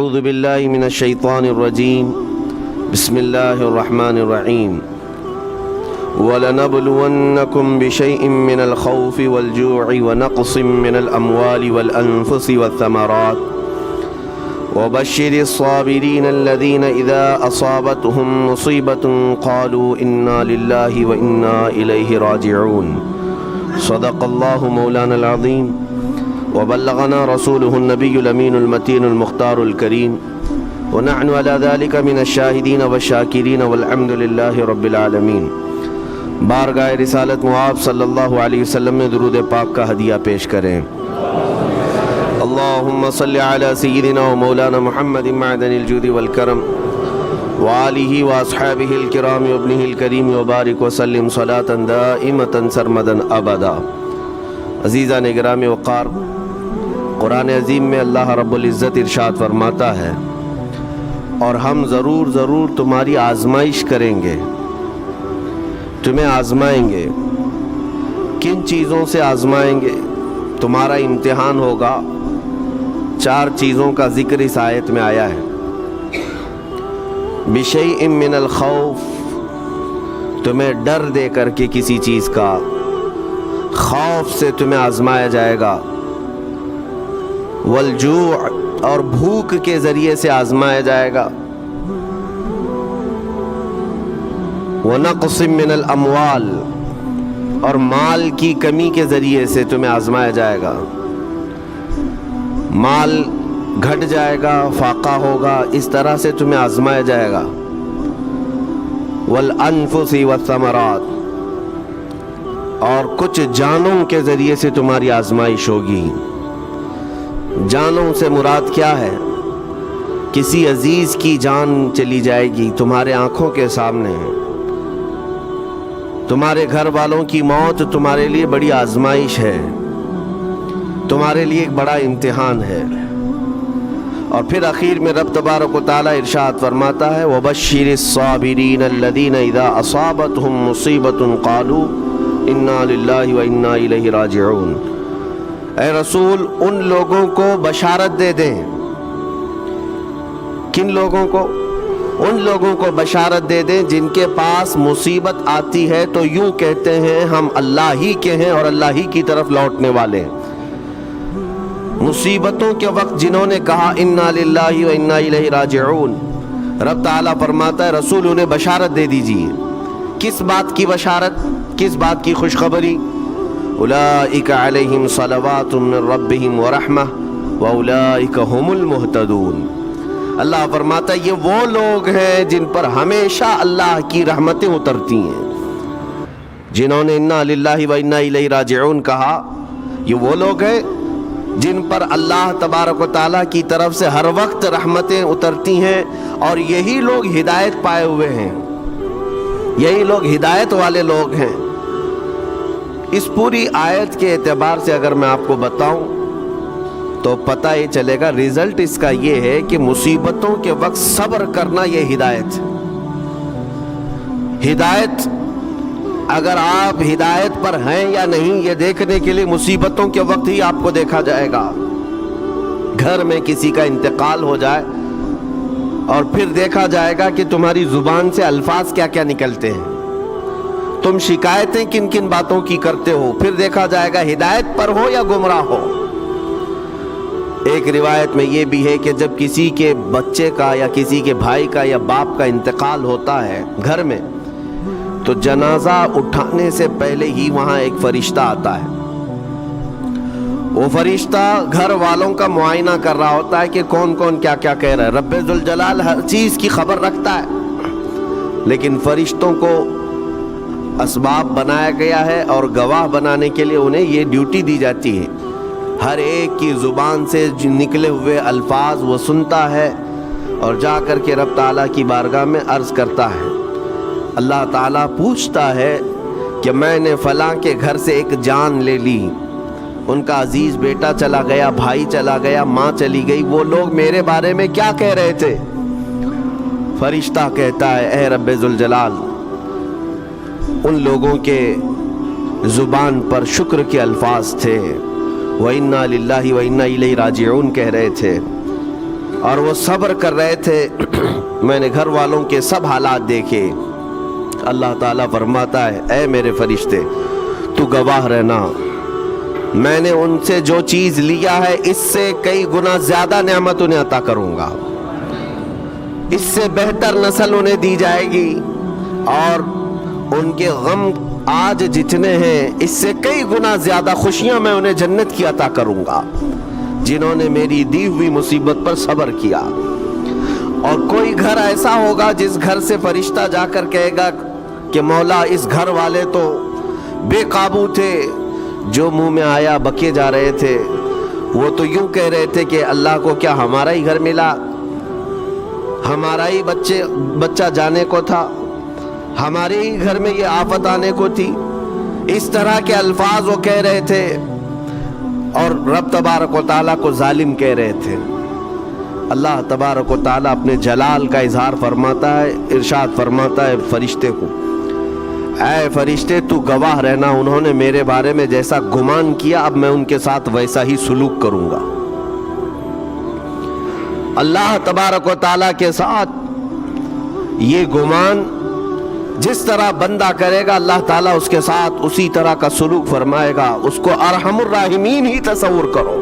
أعوذ بالله من الشيطان الرجيم بسم الله الرحمن الرحيم وَلَنَبْلُوَنَّكُمْ بِشَيْءٍ مِّنَ الْخَوْفِ وَالْجُوعِ وَنَقْصٍ مِّنَ الْأَمْوَالِ وَالْأَنفُسِ وَالثَّمَرَاتِ وَبَشِّرِ الصَّابِرِينَ الَّذِينَ إِذَا أَصَابَتْهُم مُّصِيبَةٌ قَالُوا إِنَّا لِلَّهِ وَإِنَّا إِلَيْهِ رَاجِعُونَ صدق الله مولانا العظيم وبلغنا رسوله النبي الأمين المتين المختار الكريم ونحن على ذلك من الشاهدين والشاكرين والحمد لله رب العالمين۔ بارگاہ رسالت معاب صلی اللہ علیہ وسلم میں درود پاک کا ہدیہ پیش کریں۔ اللہم صلی علی سیدنا و مولانا محمد معدن الجود والکرم وآلہ واصحابہ الکرام وابنہ الکریم وبارک وسلم صلاة دائمة سرمدا ابدا۔ عزیزان گرامی وقار، قرآن عظیم میں اللہ رب العزت ارشاد فرماتا ہے، اور ہم ضرور تمہاری آزمائش کریں گے، تمہیں آزمائیں گے۔ کن چیزوں سے آزمائیں گے؟ تمہارا امتحان ہوگا۔ 4 چیزوں کا ذکر اس آیت میں آیا ہے۔ بِشَيْءٍ مِّنَ الْخَوْفِ، تمہیں ڈر دے کر کے کسی چیز کا، خوف سے تمہیں آزمایا جائے گا۔ والجوع، اور بھوک کے ذریعے سے آزمایا جائے گا۔ وَنَقْصٍ مِّنَ الْأَمْوَالِ، اور مال کی کمی کے ذریعے سے تمہیں آزمایا جائے گا۔ مال گھٹ جائے گا، فاقہ ہوگا، اس طرح سے تمہیں آزمایا جائے گا۔ وَالْأَنفُسِ وَالثَّمَرَاتِ، اور کچھ جانوں کے ذریعے سے تمہاری آزمائش ہوگی۔ جانوں سے مراد کیا ہے؟ کسی عزیز کی جان چلی جائے گی تمہارے آنکھوں کے سامنے، تمہارے گھر والوں کی موت تمہارے لیے بڑی آزمائش ہے، تمہارے لیے ایک بڑا امتحان ہے۔ اور پھر اخیر میں رب تبارک و تعالیٰ ارشاد فرماتا ہے، وَبَشِّرِ الصَّابِرِينَ الَّذِينَ إِذَا أَصَابَتْهُم مُّصِيبَةٌ قَالُوا إِنَّا لِلَّهِ وَإِنَّا إِلَيْهِ رَاجِعُونَ۔ اے رسول، ان لوگوں کو بشارت دے دیں۔ کن لوگوں کو؟ ان لوگوں کو بشارت دے دیں جن کے پاس مصیبت آتی ہے تو یوں کہتے ہیں ہم اللہ ہی کے ہیں اور اللہ ہی کی طرف لوٹنے والے ہیں۔ مصیبتوں کے وقت جنہوں نے کہا انا للہ و انا الیہ راجعون، رب تعالیٰ فرماتا ہے رسول انہیں بشارت دے دیجیے۔ کس بات کی بشارت؟ کس بات کی خوشخبری؟ اولئک علیہم صلوات من ربہم ورحمہ واولئک هم المہتدون۔ اللہ فرماتا ہے یہ وہ لوگ ہیں جن پر ہمیشہ اللہ کی رحمتیں اترتی ہیں۔ جنہوں نے انا للہ و انا الیہ راجعون کہا، یہ وہ لوگ ہیں جن پر اللہ تبارک و تعالیٰ کی طرف سے ہر وقت رحمتیں اترتی ہیں، اور یہی لوگ ہدایت پائے ہوئے ہیں، یہی لوگ ہدایت والے لوگ ہیں۔ اس پوری آیت کے اعتبار سے اگر میں آپ کو بتاؤں تو پتہ یہ چلے گا، ریزلٹ اس کا یہ ہے کہ مصیبتوں کے وقت صبر کرنا یہ ہدایت۔ ہدایت، اگر آپ ہدایت پر ہیں یا نہیں یہ دیکھنے کے لیے مصیبتوں کے وقت ہی آپ کو دیکھا جائے گا۔ گھر میں کسی کا انتقال ہو جائے اور پھر دیکھا جائے گا کہ تمہاری زبان سے الفاظ کیا کیا نکلتے ہیں، تم شکایتیں کن کن باتوں کی کرتے ہو، پھر دیکھا جائے گا ہدایت پر ہو یا گمراہ ہو۔ ایک روایت میں یہ بھی ہے کہ جب کسی کے بچے کا یا کسی کے بھائی کا یا باپ کا انتقال ہوتا ہے گھر میں، تو جنازہ اٹھانے سے پہلے ہی وہاں ایک فرشتہ آتا ہے۔ وہ فرشتہ گھر والوں کا معائنہ کر رہا ہوتا ہے کہ کون کون کیا کیا کہہ رہا ہے۔ رب ذوالجلال ہر چیز کی خبر رکھتا ہے، لیکن فرشتوں کو اسباب بنایا گیا ہے اور گواہ بنانے کے لیے انہیں یہ ڈیوٹی دی جاتی ہے۔ ہر ایک کی زبان سے نکلے ہوئے الفاظ وہ سنتا ہے اور جا کر کے رب تعالیٰ کی بارگاہ میں عرض کرتا ہے۔ اللہ تعالیٰ پوچھتا ہے کہ میں نے فلاں کے گھر سے ایک جان لے لی، ان کا عزیز بیٹا چلا گیا، بھائی چلا گیا، ماں چلی گئی، وہ لوگ میرے بارے میں کیا کہہ رہے تھے؟ فرشتہ کہتا ہے اے رب ذوالجلال، ان لوگوں کے زبان پر شکر کے الفاظ تھے، وَإِنَّا لِلَّهِ وَإِنَّا إِلَيْهِ رَاجِعُونَ کہہ رہے تھے۔ اور وہ صبر کر رہے تھے. میں نے گھر والوں کے سب حالات دیکھے. اللہ تعالیٰ فرماتا ہے اے میرے فرشتے تو گواہ رہنا، میں نے ان سے جو چیز لیا ہے اس سے کئی گنا زیادہ نعمت انہیں عطا کروں گا، اس سے بہتر نسل انہیں دی جائے گی، اور ان کے غم آج جتنے ہیں اس سے کئی گنا زیادہ خوشیاں میں انہیں جنت کی عطا کروں گا جنہوں نے میری دی ہوئی مصیبت پر صبر کیا. اور کوئی گھر ایسا ہوگا جس گھر سے فرشتہ جا کر کہے گا کہ مولا اس گھر والے تو بے قابو تھے، جو منہ میں آیا بکے جا رہے تھے، وہ تو یوں کہہ رہے تھے کہ اللہ کو کیا ہمارا ہی گھر ملا، ہمارا ہی بچہ جانے کو تھا، ہمارے ہی گھر میں یہ آفت آنے کو تھی. اس طرح کے الفاظ وہ کہہ رہے تھے اور رب تبارک و تعالیٰ کو ظالم کہہ رہے تھے. اللہ تبارک و تعالیٰ اپنے جلال کا اظہار فرماتا ہے، ارشاد فرماتا ہے فرشتے کو اے فرشتے تو گواہ رہنا، انہوں نے میرے بارے میں جیسا گمان کیا اب میں ان کے ساتھ ویسا ہی سلوک کروں گا. اللہ تبارک و تعالیٰ کے ساتھ یہ گمان جس طرح بندہ کرے گا اللہ تعالیٰ اس کے ساتھ اسی طرح کا سلوک فرمائے گا. اس کو ارحم الراحمین ہی تصور کرو.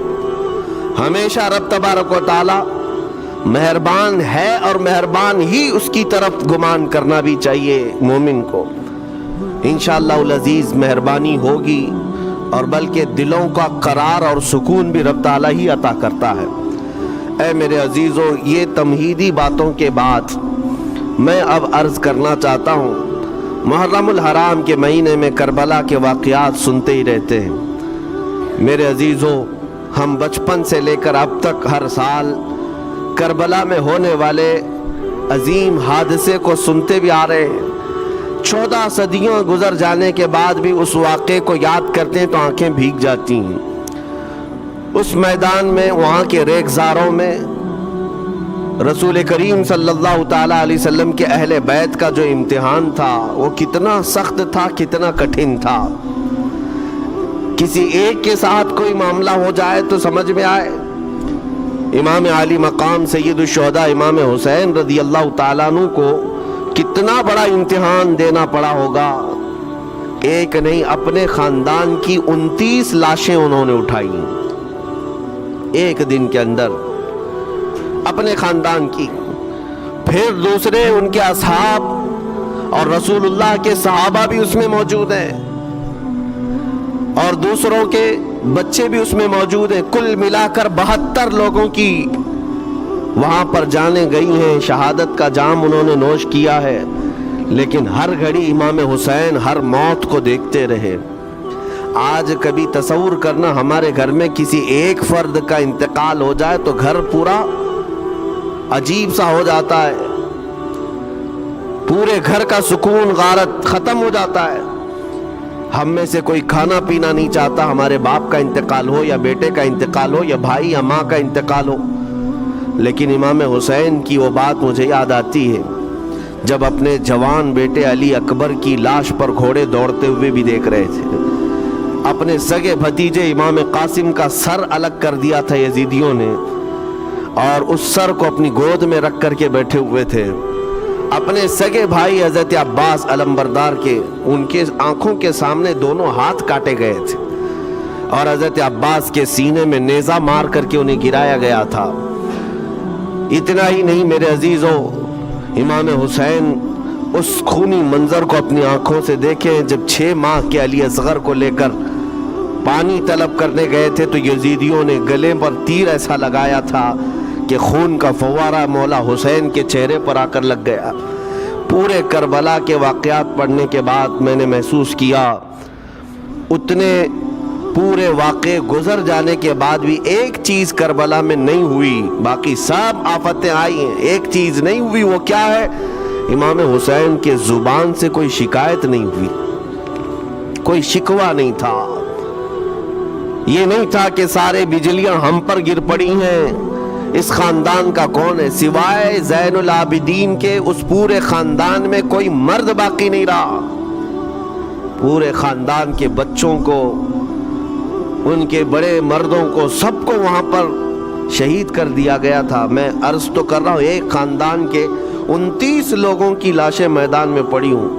ہمیشہ رب تبارک و تعالیٰ مہربان ہے اور مہربان ہی اس کی طرف گمان کرنا بھی چاہیے مومن کو. انشاءاللہ العزیز مہربانی ہوگی اور بلکہ دلوں کا قرار اور سکون بھی رب تعالیٰ ہی عطا کرتا ہے. اے میرے عزیزو، یہ تمہیدی باتوں کے بعد میں اب عرض کرنا چاہتا ہوں. محرم الحرام کے مہینے میں کربلا کے واقعات سنتے ہی رہتے ہیں. میرے عزیزو، ہم بچپن سے لے کر اب تک ہر سال کربلا میں ہونے والے عظیم حادثے کو سنتے بھی آ رہے ہیں. 14 صدیوں گزر جانے کے بعد بھی اس واقعے کو یاد کرتے ہیں تو آنکھیں بھیگ جاتی ہیں. اس میدان میں، وہاں کے ریگزاروں میں رسول کریم صلی اللہ تعالیٰ علیہ وسلم کے اہل بیت کا جو امتحان تھا وہ کتنا سخت تھا، کتنا کٹھن تھا. کسی ایک کے ساتھ کوئی معاملہ ہو جائے تو سمجھ میں آئے. امام عالی مقام سید الشہداء امام حسین رضی اللہ تعالیٰ عنہ کو کتنا بڑا امتحان دینا پڑا ہوگا. ایک نہیں، اپنے خاندان کی 29 لاشیں انہوں نے اٹھائی ایک دن کے اندر، اپنے خاندان کی. پھر دوسرے ان کے اصحاب اور رسول اللہ کے صحابہ بھی اس میں موجود ہیں اور دوسروں کے بچے بھی اس میں موجود ہیں. کل ملا کر 72 لوگوں کی وہاں پر جانیں گئی ہیں، شہادت کا جام انہوں نے نوش کیا ہے. لیکن ہر گھڑی امام حسین ہر موت کو دیکھتے رہے. آج کبھی تصور کرنا ہمارے گھر میں کسی ایک فرد کا انتقال ہو جائے تو گھر پورا عجیب سا ہو جاتا ہے، پورے گھر کا سکون غارت ختم ہو جاتا ہے. ہم میں سے کوئی کھانا پینا نہیں چاہتا ہمارے باپ کا انتقال ہو یا بیٹے کا انتقال ہو یا بھائی یا ماں کا انتقال ہو. لیکن امام حسین کی وہ بات مجھے یاد آتی ہے جب اپنے جوان بیٹے علی اکبر کی لاش پر گھوڑے دوڑتے ہوئے بھی دیکھ رہے تھے. اپنے سگے بھتیجے امام قاسم کا سر الگ کر دیا تھا یزیدیوں نے اور اس سر کو اپنی گود میں رکھ کر کے بیٹھے ہوئے تھے. اپنے سگے بھائی حضرت عباس علمبردار کے، ان کے آنکھوں کے سامنے دونوں ہاتھ کاٹے گئے تھے اور حضرت عباس کے سینے میں نیزہ مار کر کے انہیں گرایا گیا تھا. اتنا ہی نہیں میرے عزیزو، امام حسین اس خونی منظر کو اپنی آنکھوں سے دیکھیں جب 6 ماہ کے علی اصغر کو لے کر پانی طلب کرنے گئے تھے تو یزیدیوں نے گلے پر تیر ایسا لگایا تھا کہ خون کا فوارہ مولا حسین کے چہرے پر آ کر لگ گیا. پورے کربلا کے واقعات پڑھنے کے بعد میں نے محسوس کیا اتنے پورے واقعے گزر جانے کے بعد بھی ایک چیز کربلا میں نہیں ہوئی، باقی سب آفتیں آئی ہیں، ایک چیز نہیں ہوئی. وہ کیا ہے؟ امام حسین کے زبان سے کوئی شکایت نہیں ہوئی، کوئی شکوہ نہیں تھا. یہ نہیں تھا کہ سارے بجلیاں ہم پر گر پڑی ہیں، اس خاندان کا کون ہے؟ سوائے زین العابدین کے اس پورے خاندان میں کوئی مرد باقی نہیں رہا. پورے خاندان کے بچوں کو، ان کے بڑے مردوں کو، سب کو وہاں پر شہید کر دیا گیا تھا. میں عرض تو کر رہا ہوں ایک خاندان کے 29 لوگوں کی لاشیں میدان میں پڑی ہوں.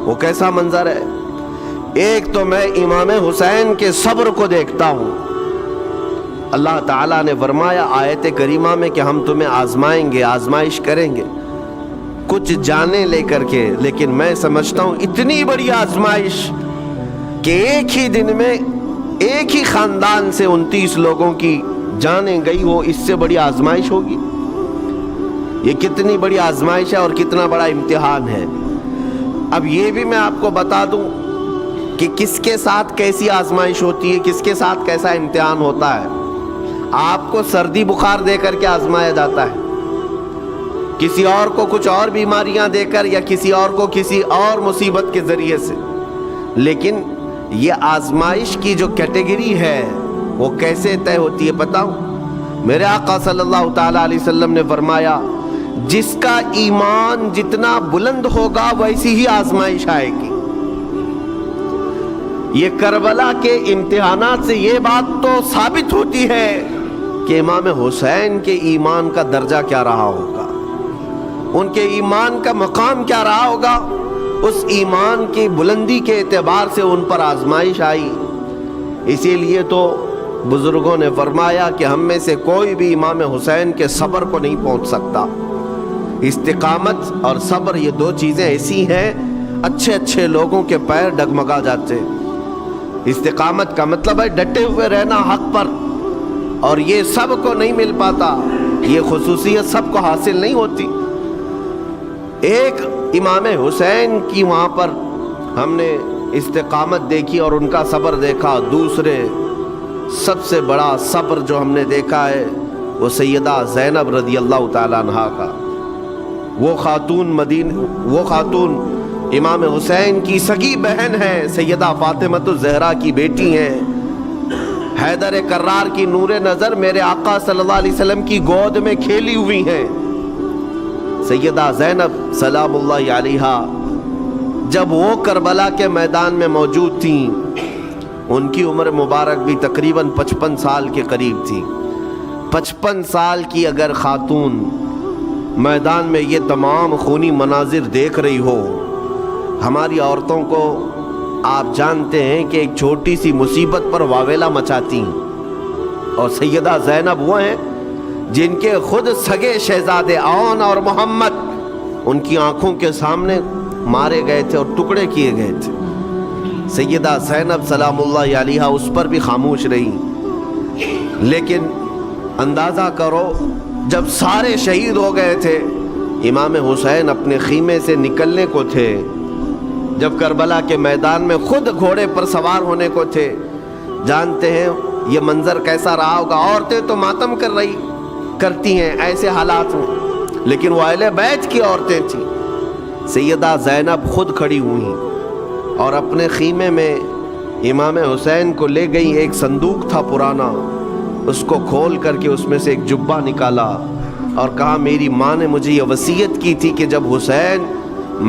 وہ کیسا منظر ہے. ایک تو میں امام حسین کے صبر کو دیکھتا ہوں. اللہ تعالیٰ نے فرمایا آیت کریمہ میں کہ ہم تمہیں آزمائیں گے, آزمائش کریں گے کچھ جانیں لے کر کے, لیکن میں سمجھتا ہوں اتنی بڑی آزمائش کہ ایک ہی دن میں ایک ہی خاندان سے 29 لوگوں کی جانیں گئی ہو, اس سے بڑی آزمائش ہوگی. یہ کتنی بڑی آزمائش ہے اور کتنا بڑا امتحان ہے. اب یہ بھی میں آپ کو بتا دوں کہ کس کے ساتھ کیسی آزمائش ہوتی ہے, کس کے ساتھ کیسا امتحان ہوتا ہے. آپ کو سردی بخار دے کر کے آزمایا جاتا ہے, کسی اور کو کچھ اور بیماریاں دے کر, یا کسی اور کو کسی اور مصیبت کے ذریعے سے. لیکن یہ آزمائش کی جو کیٹیگری ہے وہ کیسے طے ہوتی ہے بتاؤں. میرے آقا صلی اللہ تعالیٰ علیہ وسلم نے فرمایا جس کا ایمان جتنا بلند ہوگا ویسی ہی آزمائش آئے گی. یہ کربلا کے امتحانات سے یہ بات تو ثابت ہوتی ہے کہ امام حسین کے ایمان کا درجہ کیا رہا ہوگا, ان کے ایمان کا مقام کیا رہا ہوگا. اس ایمان کی بلندی کے اعتبار سے ان پر آزمائش آئی. اسی لیے تو بزرگوں نے فرمایا کہ ہم میں سے کوئی بھی امام حسین کے صبر کو نہیں پہنچ سکتا. استقامت اور صبر یہ دو چیزیں ایسی ہیں اچھے اچھے لوگوں کے پیر ڈگمگا جاتے. استقامت کا مطلب ہے ڈٹے ہوئے رہنا حق پر, اور یہ سب کو نہیں مل پاتا, یہ خصوصیت سب کو حاصل نہیں ہوتی. ایک امام حسین کی وہاں پر ہم نے استقامت دیکھی اور ان کا صبر دیکھا. دوسرے سب سے بڑا صبر جو ہم نے دیکھا ہے وہ سیدہ زینب رضی اللہ تعالیٰ عنہا کا. وہ خاتون امام حسین کی سگی بہن ہے, سیدہ فاطمۃ الزہرا کی بیٹی ہیں, حیدر کرار کی نور نظر میرے آقا صلی اللہ علیہ وسلم کی گود میں کھیلی ہوئی ہیں. سیدہ زینب سلام اللہ علیہا جب وہ کربلا کے میدان میں موجود تھیں, ان کی عمر مبارک بھی تقریباً 55 سال کے قریب تھی. 55 سال کی اگر خاتون میدان میں یہ تمام خونی مناظر دیکھ رہی ہو, ہماری عورتوں کو آپ جانتے ہیں کہ ایک چھوٹی سی مصیبت پر واویلا مچاتی ہیں, اور سیدہ زینب وہ ہیں جن کے خود سگے شہزادے اون اور محمد ان کی آنکھوں کے سامنے مارے گئے تھے اور ٹکڑے کیے گئے تھے. سیدہ زینب سلام اللہ علیہا اس پر بھی خاموش رہی. لیکن اندازہ کرو جب سارے شہید ہو گئے تھے, امام حسین اپنے خیمے سے نکلنے کو تھے, جب کربلا کے میدان میں خود گھوڑے پر سوار ہونے کو تھے, جانتے ہیں یہ منظر کیسا رہا ہوگا. عورتیں تو ماتم کرتی ہیں ایسے حالات میں, لیکن وہ اہل بیت کی عورتیں تھیں. سیدہ زینب خود کھڑی ہوئی اور اپنے خیمے میں امام حسین کو لے گئی. ایک صندوق تھا پرانا, اس کو کھول کر کے اس میں سے ایک جبہ نکالا اور کہا میری ماں نے مجھے یہ وصیت کی تھی کہ جب حسین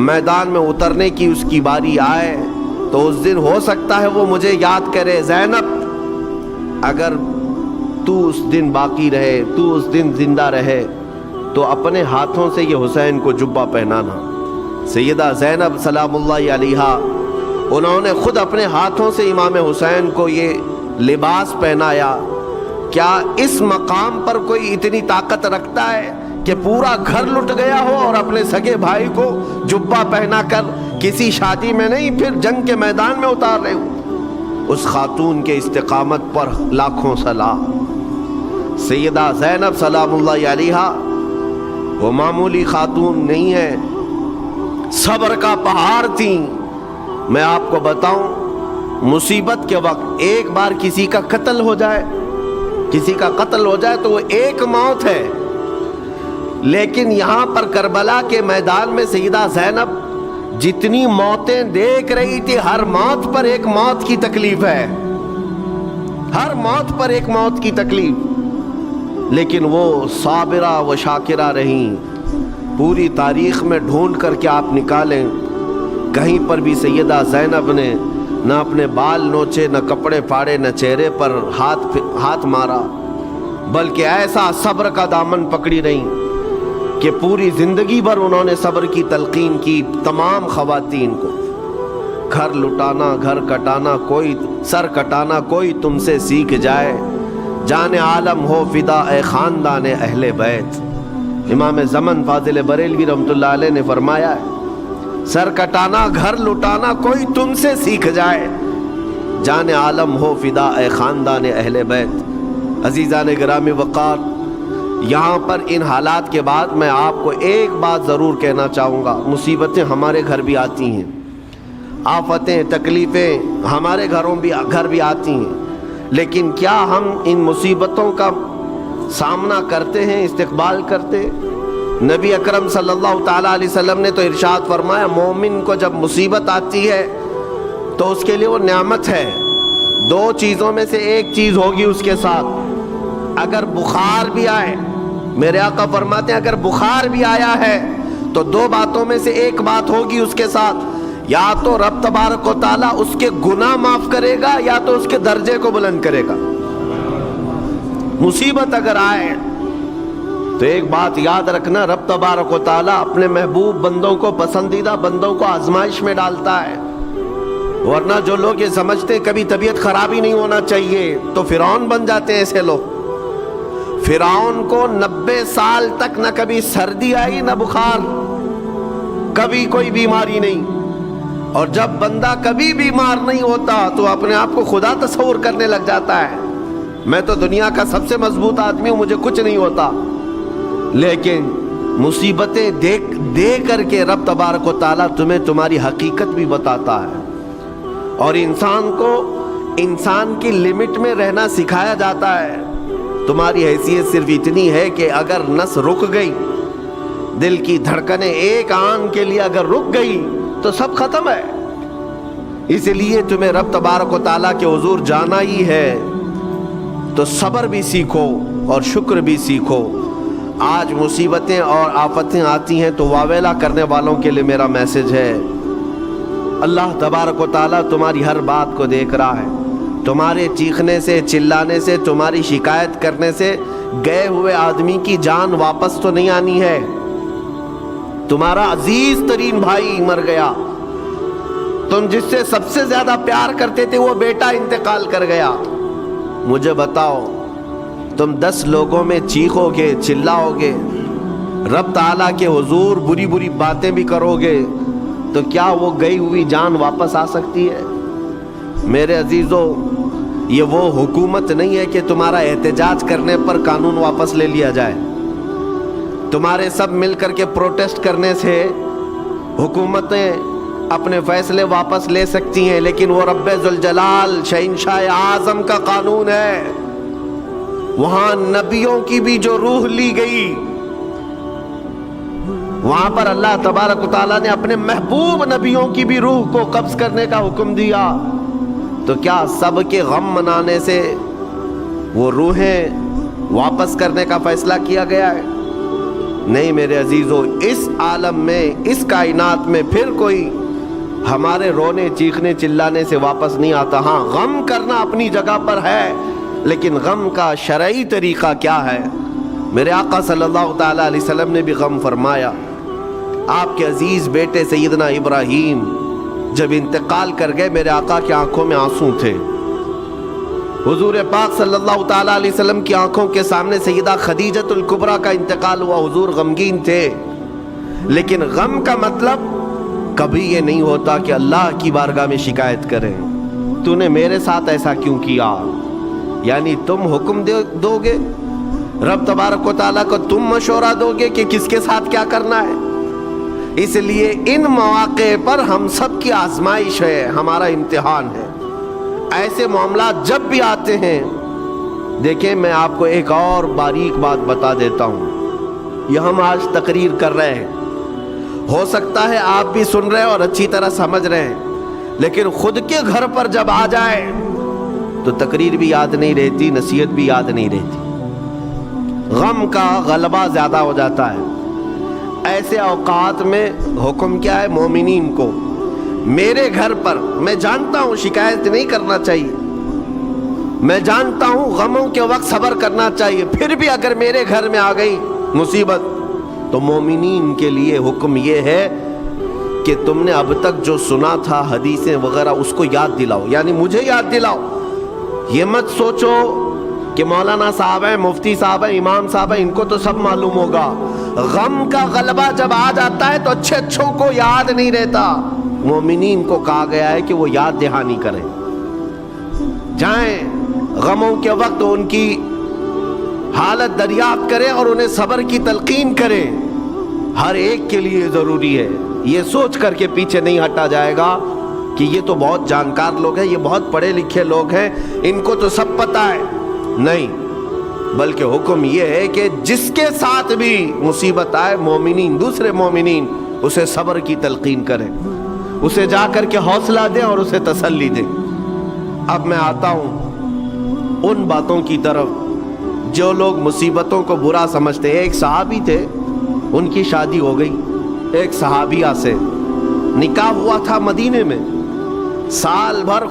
میدان میں اترنے کی اس کی باری آئے تو اس دن ہو سکتا ہے وہ مجھے یاد کرے. زینب اگر تو اس دن باقی رہے, تو اس دن زندہ رہے, تو اپنے ہاتھوں سے یہ حسین کو جبہ پہنانا. سیدہ زینب سلام اللہ علیہا انہوں نے خود اپنے ہاتھوں سے امام حسین کو یہ لباس پہنایا. کیا اس مقام پر کوئی اتنی طاقت رکھتا ہے کہ پورا گھر لٹ گیا ہو اور اپنے سگے بھائی کو جبہ پہنا کر کسی شادی میں نہیں پھر جنگ کے میدان میں اتار رہے ہو؟ اس خاتون کے استقامت پر لاکھوں سلام. سیدہ زینب سلام اللہ علیہا وہ معمولی خاتون نہیں ہے, صبر کا پہاڑ تھیں. میں آپ کو بتاؤں مصیبت کے وقت ایک بار کسی کا قتل ہو جائے تو وہ ایک موت ہے, لیکن یہاں پر کربلا کے میدان میں سیدہ زینب جتنی موتیں دیکھ رہی تھی ہر موت پر ایک موت کی تکلیف ہے, ہر موت پر ایک موت کی تکلیف, لیکن وہ صابرہ و شاکرہ رہیں. پوری تاریخ میں ڈھونڈ کر کے آپ نکالیں, کہیں پر بھی سیدہ زینب نے نہ اپنے بال نوچے, نہ کپڑے پھاڑے, نہ چہرے پر ہاتھ مارا. بلکہ ایسا صبر کا دامن پکڑی رہی کہ پوری زندگی بھر انہوں نے صبر کی تلقین کی تمام خواتین کو. گھر لٹانا، گھر کٹانا، کوئی سر کٹانا کوئی تم سے سیکھ جائے، جان عالم ہو فدا اے خاندان اہل بیت. امام زمن فاضل بریلوی رحمۃ اللہ علیہ نے فرمایا ہے، سر کٹانا، گھر لٹانا کوئی تم سے سیکھ جائے، جان عالم ہو فدا اے خاندان اہل بیت. عزیزان گرامی وقار، یہاں پر ان حالات کے بعد میں آپ کو ایک بات ضرور کہنا چاہوں گا. مصیبتیں ہمارے گھر بھی آتی ہیں، آفتیں تکلیفیں ہمارے گھر بھی آتی ہیں، لیکن کیا ہم ان مصیبتوں کا سامنا کرتے ہیں، استقبال کرتے؟ نبی اکرم صلی اللہ تعالیٰ علیہ وسلم نے تو ارشاد فرمایا، مومن کو جب مصیبت آتی ہے تو اس کے لیے وہ نعمت ہے. دو چیزوں میں سے ایک چیز ہوگی اس کے ساتھ. اگر بخار بھی آئے، میرے آقا فرماتے ہیں اگر بخار بھی آیا ہے تو دو باتوں میں سے ایک بات ہوگی اس کے ساتھ، یا تو رب تبارک و تعالیٰ اس کے گناہ معاف کرے گا یا تو اس کے درجے کو بلند کرے گا. مصیبت اگر آئے تو ایک بات یاد رکھنا، رب تبارک و تعالیٰ اپنے محبوب بندوں کو، پسندیدہ بندوں کو آزمائش میں ڈالتا ہے. ورنہ جو لوگ یہ سمجھتے ہیں کبھی طبیعت خراب ہی نہیں ہونا چاہیے تو فرعون بن جاتے ہیں. ایسے لوگ، فرعون کو 90 سال تک نہ کبھی سردی آئی نہ بخار، کبھی کوئی بیماری نہیں. اور جب بندہ کبھی بیمار نہیں ہوتا تو اپنے آپ کو خدا تصور کرنے لگ جاتا ہے، میں تو دنیا کا سب سے مضبوط آدمی ہوں، مجھے کچھ نہیں ہوتا. لیکن مصیبتیں دے کر کے رب تبارک و تعالیٰ تمہیں تمہاری حقیقت بھی بتاتا ہے، اور انسان کو انسان کی لمٹ میں رہنا سکھایا جاتا ہے. تمہاری حیثیت صرف اتنی ہے کہ اگر نس رک گئی، دل کی دھڑکنیں ایک آن کے لیے اگر رک گئی تو سب ختم ہے. اس لیے تمہیں رب تبارک و تعالیٰ کے حضور جانا ہی ہے تو صبر بھی سیکھو اور شکر بھی سیکھو. آج مصیبتیں اور آفتیں آتی ہیں تو واویلا کرنے والوں کے لیے میرا میسج ہے، اللہ تبارک و تعالیٰ تمہاری ہر بات کو دیکھ رہا ہے. تمہارے چیخنے سے، چلانے سے، تمہاری شکایت کرنے سے گئے ہوئے آدمی کی جان واپس تو نہیں آنی ہے. تمہارا عزیز ترین بھائی مر گیا، تم جس سے سب سے زیادہ پیار کرتے تھے وہ بیٹا انتقال کر گیا. مجھے بتاؤ، تم 10 لوگوں میں چیخو گے، چلاؤ گے، رب تعالیٰ کے حضور بری بری باتیں بھی کرو گے تو کیا وہ گئی ہوئی جان واپس آ سکتی ہے؟ میرے عزیزو، یہ وہ حکومت نہیں ہے کہ تمہارا احتجاج کرنے پر قانون واپس لے لیا جائے. تمہارے سب مل کر کے پروٹیسٹ کرنے سے حکومتیں اپنے فیصلے واپس لے سکتی ہیں، لیکن وہ رب ذوالجلال شہنشاہ اعظم کا قانون ہے. وہاں نبیوں کی بھی جو روح لی گئی، وہاں پر اللہ تبارک و تعالیٰ نے اپنے محبوب نبیوں کی بھی روح کو قبض کرنے کا حکم دیا. تو کیا سب کے غم منانے سے وہ روحیں واپس کرنے کا فیصلہ کیا گیا ہے؟ نہیں میرے عزیزو، اس عالم میں، اس کائنات میں پھر کوئی ہمارے رونے، چیخنے، چلانے سے واپس نہیں آتا. ہاں، غم کرنا اپنی جگہ پر ہے، لیکن غم کا شرعی طریقہ کیا ہے؟ میرے آقا صلی اللہ تعالیٰ علیہ وسلم نے بھی غم فرمایا. آپ کے عزیز بیٹے سیدنا ابراہیم جب انتقال کر گئے، میرے آقا کی آنکھوں میں آنسو تھے. حضور پاک صلی اللہ تعالیٰ علیہ وسلم کی آنکھوں کے سامنے سیدہ خدیجۃ الکبریٰ کا انتقال ہوا. حضور غمگین تھے، لیکن غم کا مطلب کبھی یہ نہیں ہوتا کہ اللہ کی بارگاہ میں شکایت کریں، تو نے میرے ساتھ ایسا کیوں کیا؟ یعنی تم حکم دو گے، رب تبارک و تعالیٰ کو تم مشورہ دو گے کہ کس کے ساتھ کیا کرنا ہے. اس لیے ان مواقع پر ہم سب کی آزمائش ہے، ہمارا امتحان ہے. ایسے معاملات جب بھی آتے ہیں، دیکھیں میں آپ کو ایک اور باریک بات بتا دیتا ہوں. یہ ہم آج تقریر کر رہے ہیں، ہو سکتا ہے آپ بھی سن رہے اور اچھی طرح سمجھ رہے ہیں، لیکن خود کے گھر پر جب آ جائے تو تقریر بھی یاد نہیں رہتی، نصیحت بھی یاد نہیں رہتی. غم کا غلبہ زیادہ ہو جاتا ہے. ایسے اوقات میں حکم کیا ہے مومنین کو؟ میرے گھر پر، میں جانتا ہوں شکایت نہیں کرنا چاہیے، میں جانتا ہوں غموں کے وقت صبر کرنا چاہیے، پھر بھی اگر میرے گھر میں آ گئی مصیبت تو مومنین کے لیے حکم یہ ہے کہ تم نے اب تک جو سنا تھا حدیثیں وغیرہ اس کو یاد دلاؤ، یعنی مجھے یاد دلاؤ۔ یہ مت سوچو کہ مولانا صاحب ہیں، مفتی صاحب ہیں، امام صاحب ہیں، ان کو تو سب معلوم ہوگا۔ غم کا غلبہ جب آ جاتا ہے تو اچھے اچھوں کو یاد نہیں رہتا۔ مومنین کو کہا گیا ہے کہ وہ یاد دہانی کریں، جائیں غموں کے وقت ان کی حالت دریافت کریں اور انہیں صبر کی تلقین کریں۔ ہر ایک کے لیے ضروری ہے، یہ سوچ کر کے پیچھے نہیں ہٹا جائے گا کہ یہ تو بہت جانکار لوگ ہیں، یہ بہت پڑھے لکھے لوگ ہیں، ان کو تو سب پتہ ہے۔ نہیں، بلکہ حکم یہ ہے کہ جس کے ساتھ بھی مصیبت آئے، مومنین دوسرے مومنین اسے صبر کی تلقین کریں، اسے جا کر کے حوصلہ دیں اور اسے تسلی دیں۔ اب میں آتا ہوں ان باتوں کی طرف جو لوگ مصیبتوں کو برا سمجھتے ہیں۔ ایک صحابی تھے، ان کی شادی ہو گئی ایک صحابیہ سے، نکاح ہوا تھا مدینے میں، سال بھر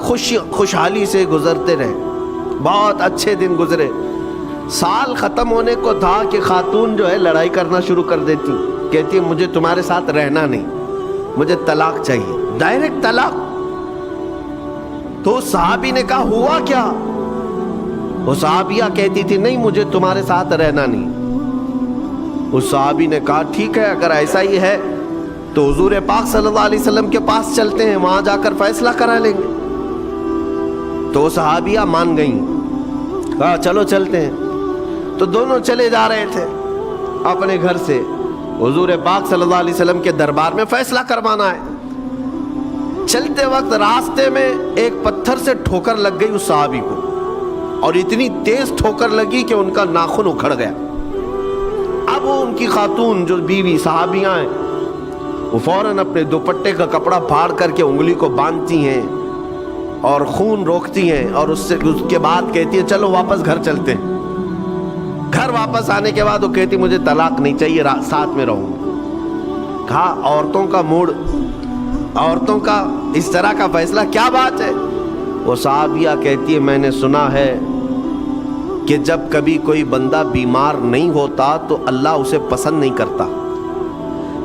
خوشحالی سے گزرتے رہے، بہت اچھے دن گزرے۔ سال ختم ہونے کو تھا کہ خاتون جو ہے لڑائی کرنا شروع کر دیتی، کہتی مجھے تمہارے ساتھ رہنا نہیں، مجھے طلاق چاہیے، ڈائریکٹ طلاق۔ تو صحابی نے کہا ہوا کیا؟ وہ صحابیہ کہتی تھی نہیں مجھے تمہارے ساتھ رہنا نہیں۔ اس صحابی نے کہا ٹھیک ہے، اگر ایسا ہی ہے تو حضور پاک صلی اللہ علیہ وسلم کے پاس چلتے ہیں، وہاں جا کر فیصلہ کرا لیں گے۔ تو صحابیہ مان گئیں، کہا چلو چلتے ہیں۔ تو دونوں چلے جا رہے تھے اپنے گھر سے، حضور پاک صلی اللہ علیہ وسلم کے دربار میں فیصلہ کروانا ہے۔ چلتے وقت راستے میں ایک پتھر سے ٹھوکر لگ گئی اس صحابی کو، اور اتنی تیز ٹھوکر لگی کہ ان کا ناخن اکھڑ گیا۔ اب وہ ان کی خاتون جو بیوی صحابیاں ہیں، وہ فوراً اپنے دوپٹے کا کپڑا پھاڑ کر کے انگلی کو باندھتی ہیں اور خون روکتی ہیں، اور اس کے بعد کہتی ہے چلو واپس گھر چلتے ہیں۔ گھر واپس آنے کے بعد وہ کہتی مجھے طلاق نہیں چاہیے، ساتھ میں رہوں۔ کہا عورتوں کا موڈ، عورتوں کا اس طرح کا فیصلہ کیا بات ہے؟ وہ صحابیہ کہتی ہے میں نے سنا ہے کہ جب کبھی کوئی بندہ بیمار نہیں ہوتا تو اللہ اسے پسند نہیں کرتا۔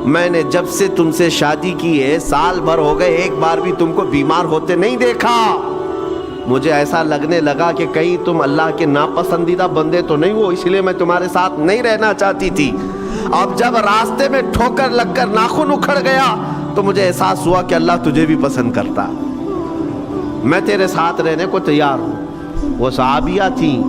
میں نے جب سے تم سے شادی کی ہے، سال بھر ہو گئے، ایک بار بھی تم کو بیمار ہوتے نہیں دیکھا۔ مجھے ایسا لگنے لگا کہ کہیں تم اللہ کے ناپسندیدہ بندے تو نہیں ہو، اس لیے میں تمہارے ساتھ نہیں رہنا چاہتی تھی۔ اب جب راستے میں ٹھوکر لگ کر ناخن اکھڑ گیا تو مجھے احساس ہوا کہ اللہ تجھے بھی پسند کرتا، میں تیرے ساتھ رہنے کو تیار ہوں۔ وہ صحابیہ تھیں۔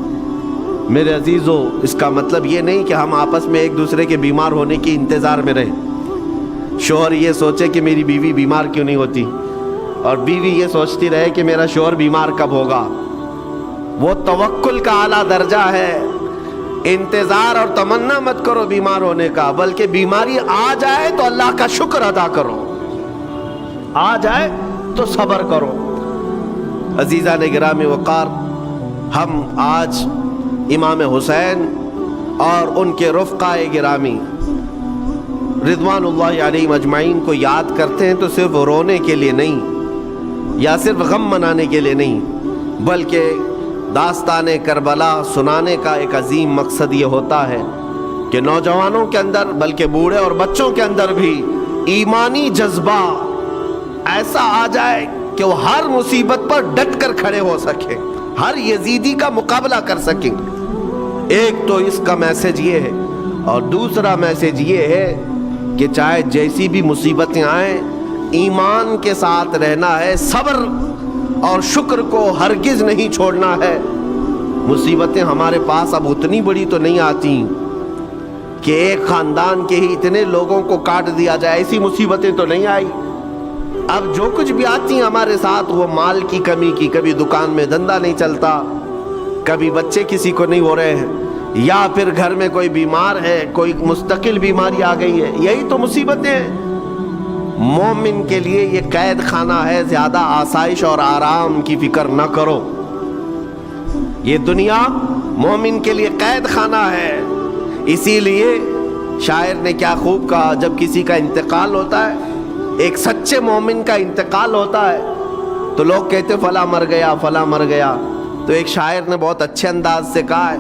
میرے عزیزو، اس کا مطلب یہ نہیں کہ ہم آپس میں ایک دوسرے کے بیمار ہونے کی انتظار میں رہیں۔ شوہر یہ سوچے کہ میری بیوی بیمار کیوں نہیں ہوتی، اور بیوی یہ سوچتی رہے کہ میرا شوہر بیمار کب ہوگا۔ وہ توکل کا اعلیٰ درجہ ہے۔ انتظار اور تمنا مت کرو بیمار ہونے کا، بلکہ بیماری آ جائے تو اللہ کا شکر ادا کرو، آ جائے تو صبر کرو۔ عزیزان گرامی وقار، ہم آج امام حسین اور ان کے رفقائے گرامی رضوان اللہ علیہم اجمعین کو یاد کرتے ہیں تو صرف رونے کے لیے نہیں یا صرف غم منانے کے لیے نہیں، بلکہ داستان کربلا سنانے کا ایک عظیم مقصد یہ ہوتا ہے کہ نوجوانوں کے اندر، بلکہ بوڑھے اور بچوں کے اندر بھی ایمانی جذبہ ایسا آ جائے کہ وہ ہر مصیبت پر ڈٹ کر کھڑے ہو سکیں، ہر یزیدی کا مقابلہ کر سکیں۔ ایک تو اس کا میسج یہ ہے، اور دوسرا میسج یہ ہے کہ چاہے جیسی بھی مصیبتیں آئیں، ایمان کے ساتھ رہنا ہے، صبر اور شکر کو ہرگز نہیں چھوڑنا ہے۔ مصیبتیں ہمارے پاس اب اتنی بڑی تو نہیں آتی کہ ایک خاندان کے ہی اتنے لوگوں کو کاٹ دیا جائے، ایسی مصیبتیں تو نہیں آئی۔ اب جو کچھ بھی آتی ہیں ہمارے ساتھ، وہ مال کی کمی کی، کبھی دکان میں دھندا نہیں چلتا، کبھی بچے کسی کو نہیں ہو رہے ہیں، یا پھر گھر میں کوئی بیمار ہے، کوئی مستقل بیماری آ گئی ہے، یہی تو مصیبتیں ہیں۔ مومن کے لیے یہ قید خانہ ہے، زیادہ آسائش اور آرام کی فکر نہ کرو۔ یہ دنیا مومن کے لیے قید خانہ ہے۔ اسی لیے شاعر نے کیا خوب کہا، جب کسی کا انتقال ہوتا ہے، ایک سچے مومن کا انتقال ہوتا ہے، تو لوگ کہتے فلاں مر گیا، فلاں مر گیا، تو ایک شاعر نے بہت اچھے انداز سے کہا ہے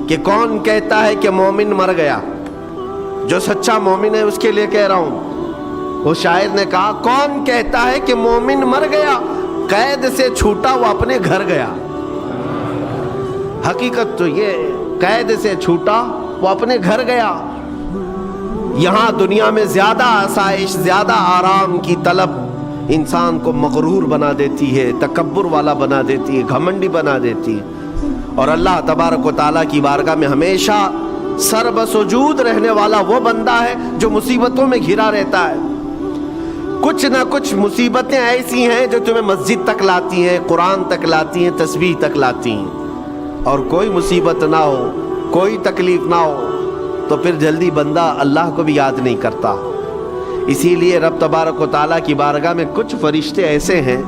کہ کون کہتا ہے کہ مومن مر گیا؟ جو سچا مومن ہے اس کے لیے کہہ رہا ہوں. وہ شاعر نے کہا کون کہتا ہے کہ مومن مر گیا، قید سے چھوٹا وہ اپنے گھر گیا. حقیقت تو یہ، قید سے چھوٹا وہ اپنے گھر گیا. یہاں دنیا میں زیادہ آسائش، زیادہ آرام کی طلب انسان کو مغرور بنا دیتی ہے، تکبر والا بنا دیتی ہے، گھمنڈی بنا دیتی ہے. اور اللہ تبارک و تعالیٰ کی بارگاہ میں ہمیشہ سر بسجود رہنے والا وہ بندہ ہے جو مصیبتوں میں گھرا رہتا ہے. کچھ نہ کچھ مصیبتیں ایسی ہیں جو تمہیں مسجد تک لاتی ہیں، قرآن تک لاتی ہیں، تسبیح تک لاتی ہیں. اور کوئی مصیبت نہ ہو، کوئی تکلیف نہ ہو تو پھر جلدی بندہ اللہ کو بھی یاد نہیں کرتا. اسی لیے رب تبارک و تعالیٰ کی بارگاہ میں کچھ فرشتے ایسے ہیں،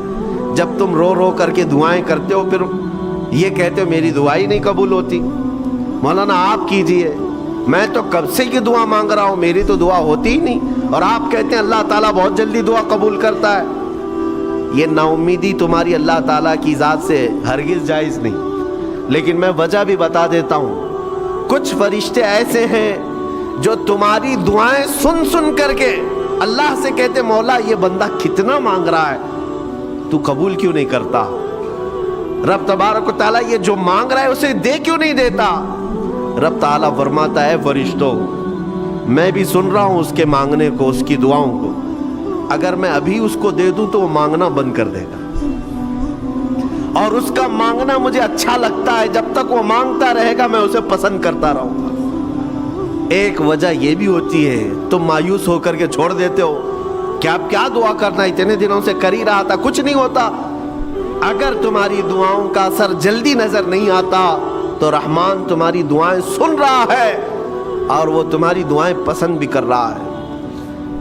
جب تم رو رو کر کے دعائیں کرتے ہو پھر یہ کہتے ہو میری دعا ہی نہیں قبول ہوتی، مولانا آپ کیجئے، میں تو کب سے کی دعا مانگ رہا ہوں، میری تو دعا ہوتی ہی نہیں، اور آپ کہتے ہیں اللہ تعالیٰ بہت جلدی دعا قبول کرتا ہے. یہ نا امیدی تمہاری اللہ تعالیٰ کی ذات سے ہرگز جائز نہیں. لیکن میں وجہ بھی بتا دیتا ہوں. کچھ فرشتے ایسے ہیں جو تمہاری دعائیں سن سن کر کے اللہ سے کہتے مولا یہ بندہ کتنا مانگ رہا ہے، تو قبول کیوں نہیں کرتا؟ رب تبارک و تعالیٰ یہ جو مانگ رہا ہے اسے دے کیوں نہیں دیتا؟ رب تعالیٰ فرماتا ہے فرشتوں میں بھی سن رہا ہوں اس کے مانگنے کو، اس کی دعاؤں کو. اگر میں ابھی اس کو دے دوں تو وہ مانگنا بند کر دے گا، اور اس کا مانگنا مجھے اچھا لگتا ہے. جب تک وہ مانگتا رہے گا میں اسے پسند کرتا رہوں گا. ایک وجہ یہ بھی ہوتی ہے تم مایوس ہو کر کے چھوڑ دیتے ہو کہ اب کیا دعا کرنا، اتنے دنوں سے کر ہی رہا تھا، کچھ نہیں ہوتا. اگر تمہاری دعاؤں کا اثر جلدی نظر نہیں آتا تو رحمان تمہاری دعائیں سن رہا ہے اور وہ تمہاری دعائیں پسند بھی کر رہا ہے.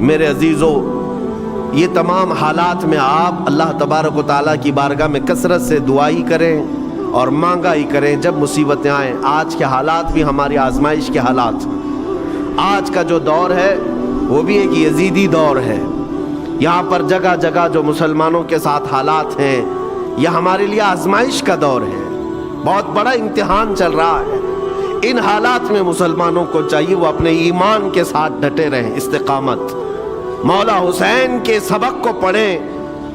میرے عزیزو، یہ تمام حالات میں آپ اللہ تبارک و تعالیٰ کی بارگاہ میں کثرت سے دعا ہی کریں اور مانگا ہی کریں جب مصیبتیں آئیں. آج کے حالات بھی ہماری آزمائش کے حالات. آج کا جو دور ہے وہ بھی ایک یزیدی دور ہے. یہاں پر جگہ جگہ جو مسلمانوں کے ساتھ حالات ہیں یہ ہمارے لیے آزمائش کا دور ہے، بہت بڑا امتحان چل رہا ہے. ان حالات میں مسلمانوں کو چاہیے وہ اپنے ایمان کے ساتھ ڈٹے رہیں، استقامت. مولا حسین کے سبق کو پڑھیں.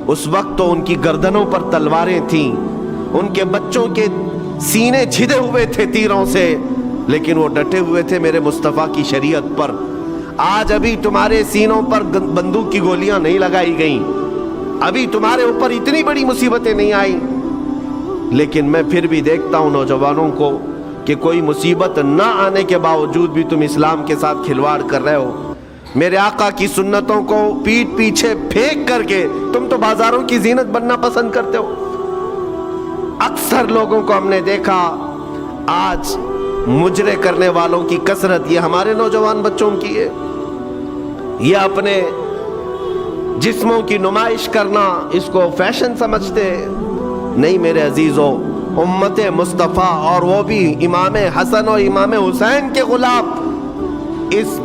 اس وقت تو ان کی گردنوں پر تلواریں تھیں، ان کے بچوں کے سینے چھدے ہوئے تھے تیروں سے، لیکن وہ ڈٹے ہوئے تھے میرے مصطفیٰ کی شریعت پر. آج ابھی تمہارے سینوں پر بندوق کی گولیاں نہیں لگائی گئیں، ابھی تمہارے اوپر اتنی بڑی مصیبتیں نہیں آئیں، لیکن میں پھر بھی دیکھتا ہوں نوجوانوں کو کہ کوئی مصیبت نہ آنے کے باوجود بھی تم اسلام کے ساتھ کھلواڑ کر رہے ہو. میرے آقا کی سنتوں کو پیٹ پیچھے پھینک کر کے تم تو بازاروں کی زینت بننا پسند کرتے ہو. اکثر لوگوں کو ہم نے دیکھا آج مجرے کرنے والوں کی کثرت یہ ہمارے نوجوان بچوں کی ہے. یہ اپنے جسموں کی نمائش کرنا اس کو فیشن سمجھتے نہیں. میرے عزیزو، امت مصطفیٰ اور وہ بھی امام حسن اور امام حسین کے غلام اس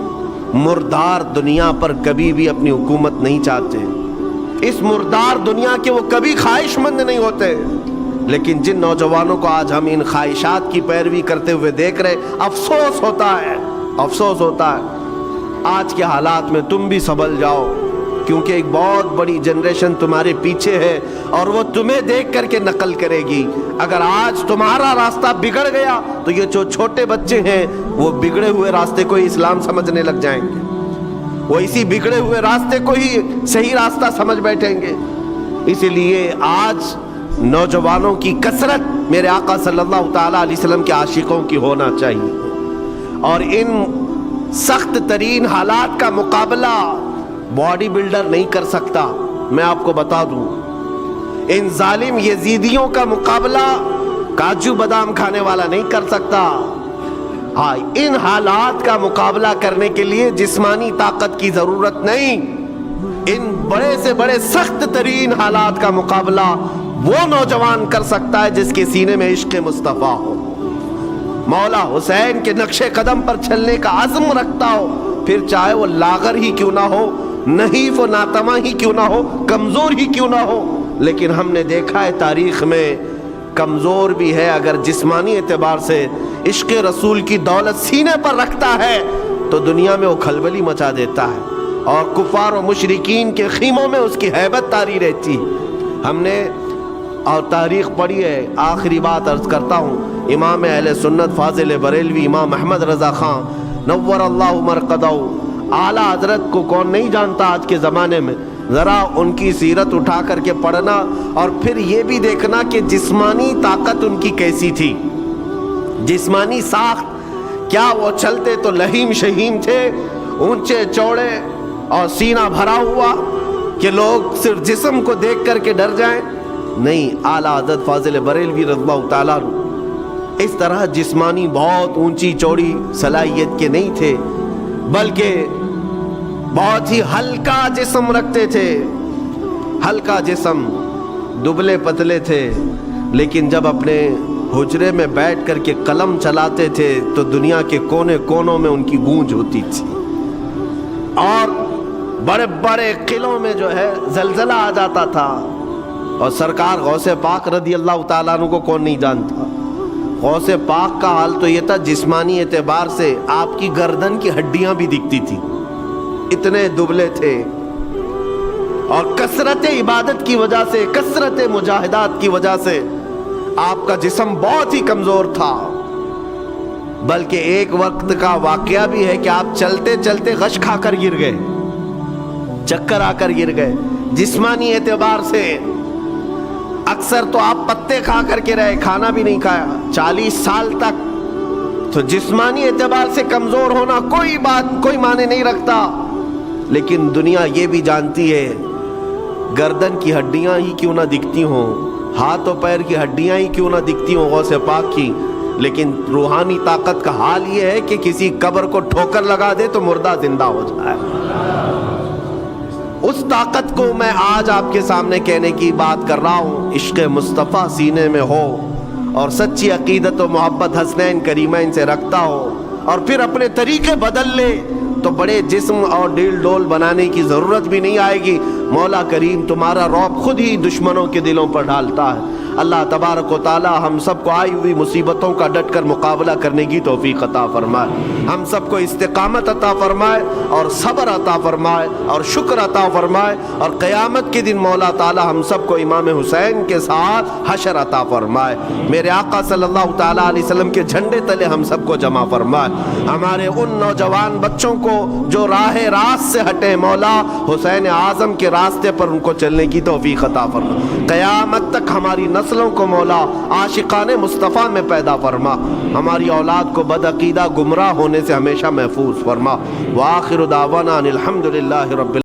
مردار دنیا پر کبھی بھی اپنی حکومت نہیں چاہتے. اس مردار دنیا کے وہ کبھی خواہش مند نہیں ہوتے. لیکن جن نوجوانوں کو آج ہم ان خواہشات کی پیروی کرتے ہوئے دیکھ رہے، افسوس ہوتا ہے، افسوس ہوتا ہے. آج کے حالات میں تم بھی سنبھل جاؤ، کیونکہ ایک بہت بڑی جنریشن تمہارے پیچھے ہے اور وہ تمہیں دیکھ کر کے نقل کرے گی. اگر آج تمہارا راستہ بگڑ گیا تو یہ جو چھوٹے بچے ہیں وہ بگڑے ہوئے راستے کو ہی اسلام سمجھنے لگ جائیں گے، وہ اسی بگڑے ہوئے راستے کو ہی صحیح راستہ سمجھ بیٹھیں گے. اسی لیے آج نوجوانوں کی کثرت میرے آقا صلی اللہ تعالیٰ علیہ وسلم کے عاشقوں کی ہونا چاہیے. اور ان سخت ترین حالات کا مقابلہ باڈی بلڈر نہیں کر سکتا. میں آپ کو بتا دوں، ان ظالم یزیدیوں کا مقابلہ کاجو بادام کھانے والا نہیں کر سکتا. ہاں، ان حالات کا مقابلہ کرنے کے لیے جسمانی طاقت کی ضرورت نہیں. ان بڑے سے بڑے سخت ترین حالات کا مقابلہ وہ نوجوان کر سکتا ہے جس کے سینے میں عشق مصطفیٰ ہو، مولا حسین کے نقش قدم پر چلنے کا عزم رکھتا ہو، پھر چاہے وہ لاغر ہی کیوں نہ ہو، نحیف و ناتما ہی کیوں نہ ہو، کمزور ہی کیوں نہ ہو. لیکن ہم نے دیکھا ہے تاریخ میں کمزور بھی ہے، اگر جسمانی اعتبار سے عشق رسول کی دولت سینے پر رکھتا ہے تو دنیا میں وہ کھلبلی مچا دیتا ہے، اور کفار و مشرکین کے خیموں میں اس کی ہیبت طاری رہتی۔ ہم نے اور تاریخ پڑھی ہے۔ آخری بات عرض کرتا ہوں، امام اہل سنت فاضل بریلوی امام احمد رضا خان نور اللہ مرقدہ، اعلیٰ حضرت کو کون نہیں جانتا آج کے زمانے میں؟ ذرا ان کی سیرت اٹھا کر کے پڑھنا اور پھر یہ بھی دیکھنا کہ جسمانی طاقت ان کی کیسی تھی، جسمانی ساخت کیا وہ چلتے تو لہیم شہیم تھے، اونچے چوڑے اور سینہ بھرا ہوا کہ لوگ صرف جسم کو دیکھ کر کے ڈر جائیں؟ نہیں، اعلیٰ حضرت فاضل بریلوی رضی اللہ تعالیٰ اس طرح جسمانی بہت اونچی چوڑی صلاحیت کے نہیں تھے، بلکہ بہت ہی ہلکا جسم رکھتے تھے، ہلکا جسم، دبلے پتلے تھے، لیکن جب اپنے حجرے میں بیٹھ کر کے قلم چلاتے تھے تو دنیا کے کونے کونوں میں ان کی گونج ہوتی تھی، اور بڑے بڑے قلعوں میں جو ہے زلزلہ آ جاتا تھا۔ اور سرکار غوث پاک رضی اللہ تعالیٰ عنہ کو کون نہیں جانتا؟ غوث پاک کا حال تو یہ تھا، جسمانی اعتبار سے آپ کی گردن کی ہڈیاں بھی دکھتی تھی، اتنے دبلے تھے، اور کثرت عبادت کی وجہ سے، کثرت مجاہدات کی وجہ سے آپ کا جسم بہت ہی کمزور تھا۔ بلکہ ایک وقت کا واقعہ بھی ہے کہ آپ چلتے چلتے غش کھا کر گر گئے، چکر آ کر گر گئے۔ جسمانی اعتبار سے اکثر تو آپ پتے کھا کر کے رہے، کھانا بھی نہیں کھایا 40 سال تک، تو جسمانی اعتبار سے کمزور ہونا کوئی بات، کوئی معنی نہیں رکھتا۔ لیکن دنیا یہ بھی جانتی ہے، گردن کی ہڈیاں ہی کیوں نہ دکھتی ہوں، ہاتھ و پیر کی ہڈیاں ہی کیوں نہ دکھتی ہوں غوث پاک کی، لیکن روحانی طاقت کا حال یہ ہے کہ کسی قبر کو ٹھوکر لگا دے تو مردہ زندہ ہو جائے۔ اس طاقت کو میں آج آپ کے سامنے کہنے کی بات کر رہا ہوں، عشق مصطفیٰ سینے میں ہو اور سچی عقیدت و محبت حسنین کریمین سے رکھتا ہو، اور پھر اپنے طریقے بدل لے تو بڑے جسم اور ڈیل ڈول بنانے کی ضرورت بھی نہیں آئے گی۔ مولا کریم تمہارا رعب خود ہی دشمنوں کے دلوں پر ڈالتا ہے۔ اللہ تبارک و تعالی ہم سب کو آئی ہوئی مصیبتوں کا ڈٹ کر مقابلہ کرنے کی توفیق عطا فرمائے، ہم سب کو استقامت عطا فرمائے اور صبر عطا فرمائے اور شکر عطا فرمائے، اور قیامت کے دن مولا تعالی ہم سب کو امام حسین کے ساتھ حشر عطا فرمائے، میرے آقا صلی اللہ تعالی علیہ وسلم کے جھنڈے تلے ہم سب کو جمع فرمائے۔ ہمارے ان نوجوان بچوں کو جو راہ راست سے ہٹے، مولا حسین اعظم کے راستے پر ان کو چلنے کی توفیق عطا فرما، قیامت تک ہماری نسلوں کو مولا عاشقان مصطفیٰ میں پیدا فرما، ہماری اولاد کو بدعقیدہ گمراہ ہونے سے ہمیشہ محفوظ فرما۔ وآخر دعوانا ان الحمد للہ رب